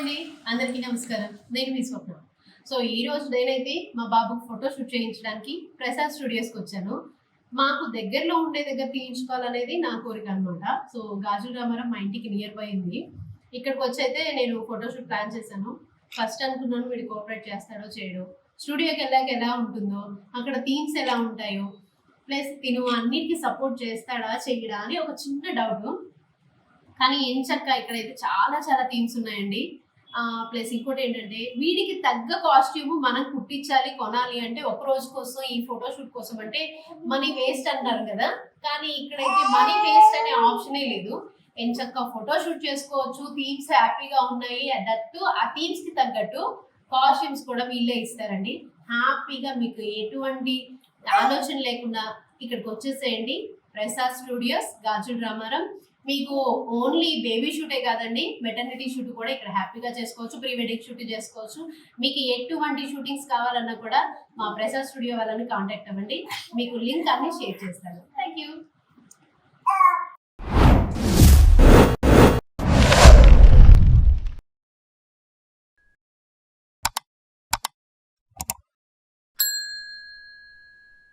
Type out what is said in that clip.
అండి, అందరికీ నమస్కారం. నేను మీ స్వప్న. సో ఈ రోజు నేనైతే మా బాబుకి ఫోటో షూట్ చేయించడానికి ప్రసాద్ స్టూడియోస్కి వచ్చాను. మాకు దగ్గరలో ఉండే దగ్గర తీయించుకోవాలనేది నా కోరిక అనమాట. సో గాజుల రామారం మా ఇంటికి నియర్ బై ఉంది. ఇక్కడికి వచ్చి అయితే నేను ఫోటో షూట్ ప్లాన్ చేశాను. ఫస్ట్ అనుకున్నాను వీడు కోఆపరేట్ చేస్తాడో చేయడో, స్టూడియోకి వెళ్ళాక ఎలా ఉంటుందో, అక్కడ థీమ్స్ ఎలా ఉంటాయో, ప్లస్ తిను అన్నిటికీ సపోర్ట్ చేస్తాడా చేయడా అని ఒక చిన్న డౌట్. కానీ ఎంచక్క ఇక్కడైతే చాలా చాలా థీమ్స్ ఉన్నాయండి. ప్లస్ ఇంకోటి ఏంటంటే వీడికి తగ్గ కాస్ట్యూమ్ మనం కుట్టించాలి కొనాలి అంటే ఒక రోజు కోసం ఈ ఫోటో షూట్ కోసం అంటే మనీ వేస్ట్ అంటారు కదా. కానీ ఇక్కడైతే మనీ వేస్ట్ అనే ఆప్షనే లేదు. ఎంచక్క ఫోటో షూట్ చేసుకోవచ్చు, థీమ్స్ హ్యాపీగా ఉన్నాయి. దట్టు ఆ థీమ్స్ కి తగ్గట్టు కాస్ట్యూమ్స్ కూడా వీళ్ళే ఇస్తారండి. హ్యాపీగా మీకు ఎటువంటి ఆలోచన లేకుండా ఇక్కడికి వచ్చేసేయండి. ప్రసాద్ స్టూడియోస్, గాజుల రామారం. మీకు ఓన్లీ బేబీ షూటే కాదండి, మెటర్నిటీ షూట్ కూడా ఇక్కడ హ్యాపీగా చేసుకోవచ్చు, ప్రీ వెడ్డింగ్ షూట్ చేసుకోవచ్చు. మీకు ఎటువంటి షూటింగ్స్ కావాలన్నా కూడా మా ప్రసాద్ స్టూడియో వాళ్ళని కాంటాక్ట్ అవ్వండి. మీకు లింక్ అన్ని షేర్ చేస్తాను. Thank you.